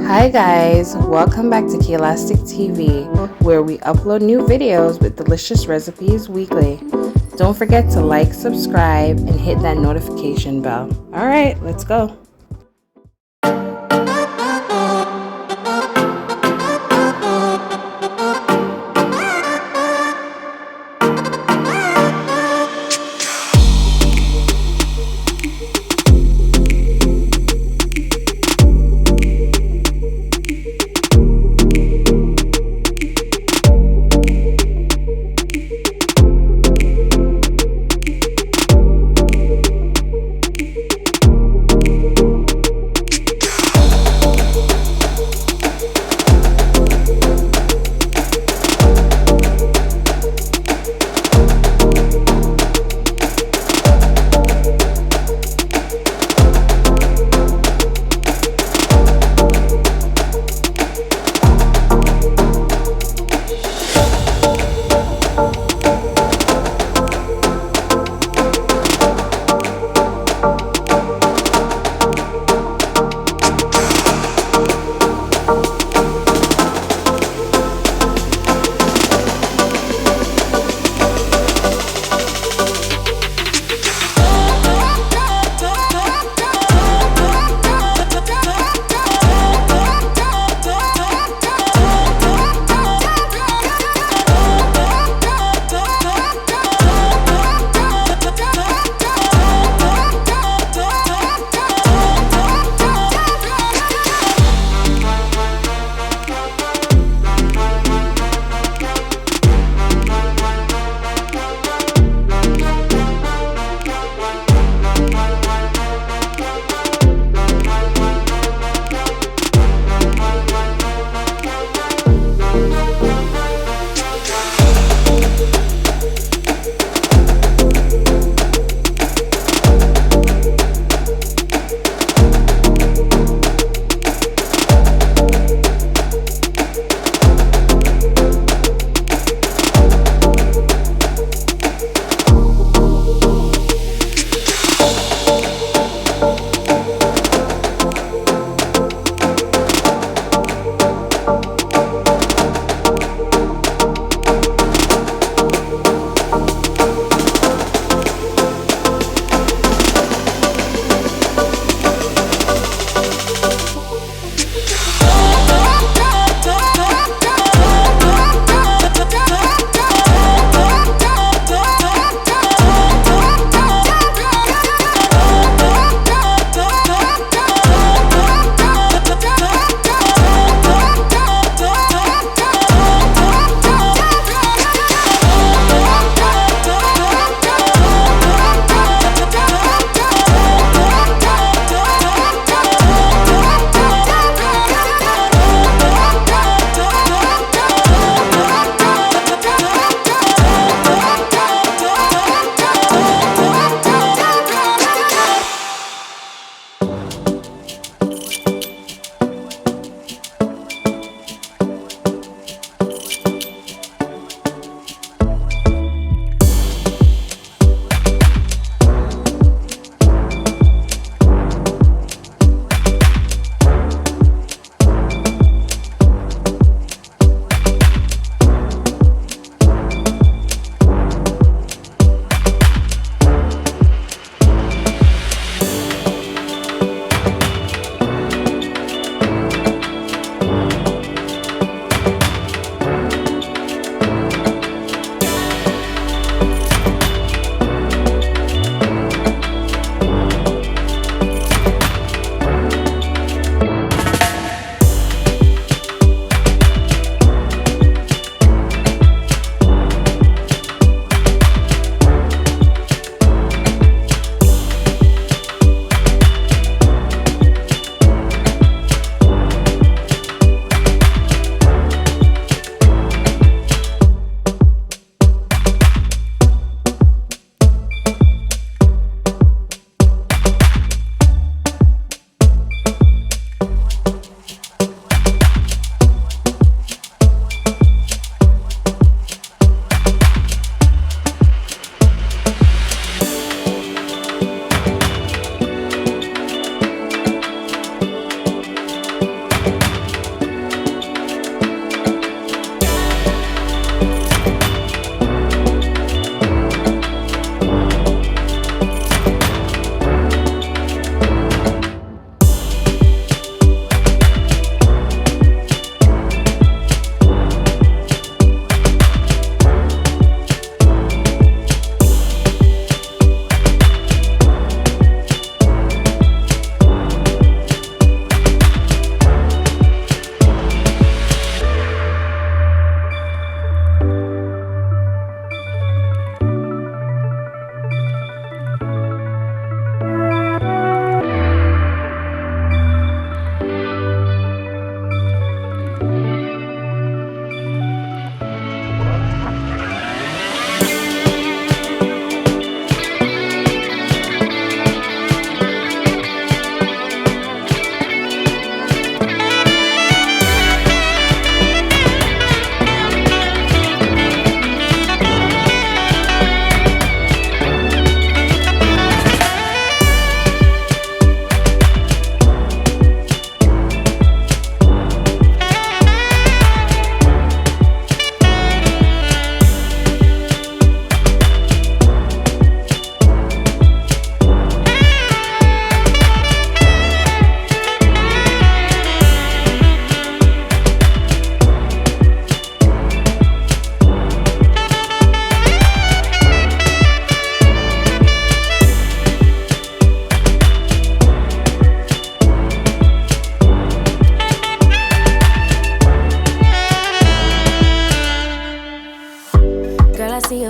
Hi guys, welcome back to Elastic TV, where we upload new videos with delicious recipes weekly. Don't forget to like, subscribe, and hit that notification bell. Alright, let's go.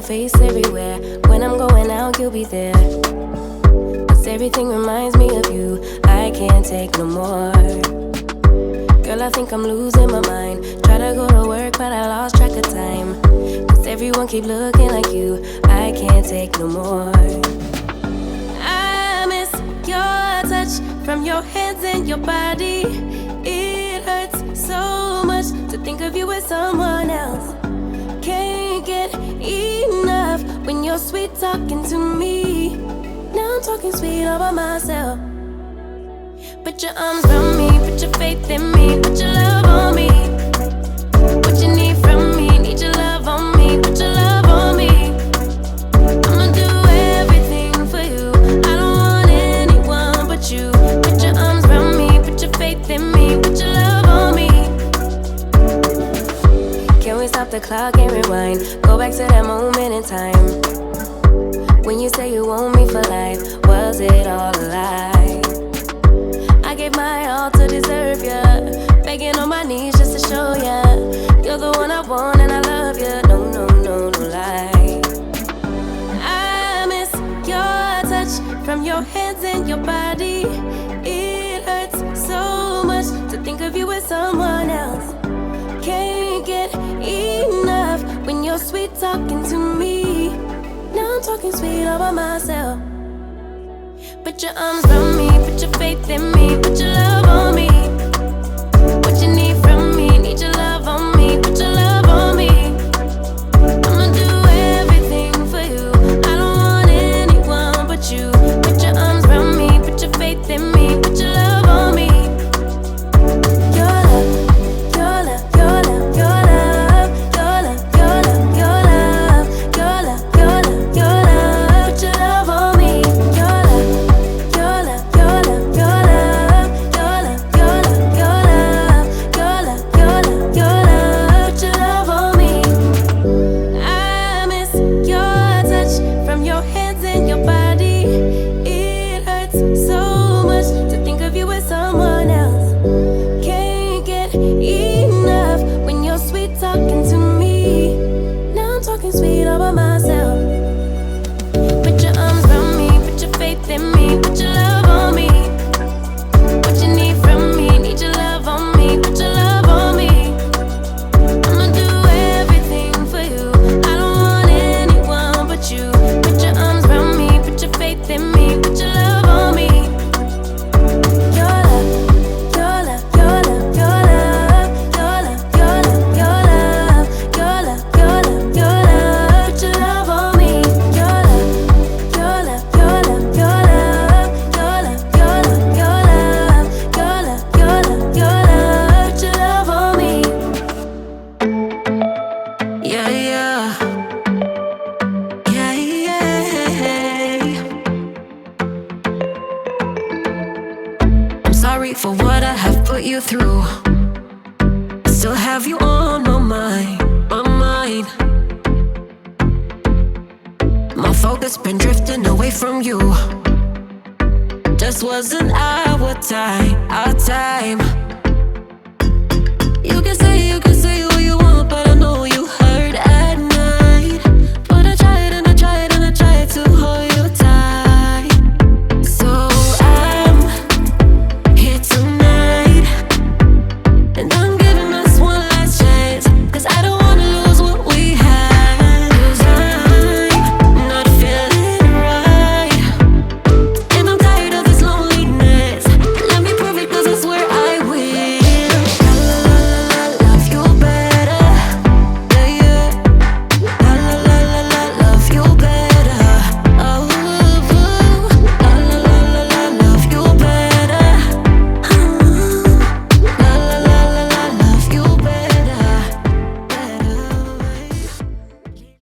face everywhere. When I'm going out, you'll be there. 'Cause everything reminds me of you. I can't take no more. Girl, I think I'm losing my mind. Try to go to work, but I lost track of time. 'Cause everyone keep looking like you. I can't take no more. I miss your touch from your hands and your body. It hurts so much to think of you with someone else. Can't get enough when you're sweet talking to me. Now I'm talking sweet all by myself. Put your arms around me, put your faith in me, put your love on me. What you need from me, need your love on me, put your love on me. I'ma do everything for you. I don't want anyone but you. Put your arms around me, put your faith in me, put your love on me. Can we stop the clock and rewind? Go back to that moment in time when you say you want me for life. Was it all a lie? I gave my all to deserve ya, begging on my knees just to show ya you're the one I want and I love ya. No, no, no, no lie. I miss your touch from your hands and your body. It hurts so much to think of you with someone else. Can't get enough when you're sweet talking to me. Now I'm talking sweet all by myself. Put your arms around me, put your faith in me, put your love on me. What you need from me, need your love on me, put your love on me. I'ma do everything for you. I don't want anyone but you. Put your arms around me, put your faith in me, put your love on me. Your love, your love, your love, your love, your love, your love, your love, your love, your love, your love. Put your love on me. Your love. Your love, your love, your love, your love, your love, your love, your love, your love, your love. Put your love on me. I miss your touch from your hands and your body. It hurts so much to think of you with someone else. Can't get enough when you're sweet talking to me. Now I'm talking sweet all by myself. Put your arms around me, put your faith in me, put your love on me. What you need from me, need your love on me, put your love on me. I'ma do everything for you. I don't want anyone but you. Put your arms around me, put your faith in me, put your love on me. Your love, your love, your love, your love, your love, your love, your love, your love, your love, your love. Put your love on me. Your love. Your love, your love, your love, your love, your love, your love, your love, your love, your love. Put your love on me. Yeah, yeah, yeah, yeah. I'm sorry for what I have put you through. I still have you on my mind, my mind. My focus been drifting away from you. Just wasn't our time, our time.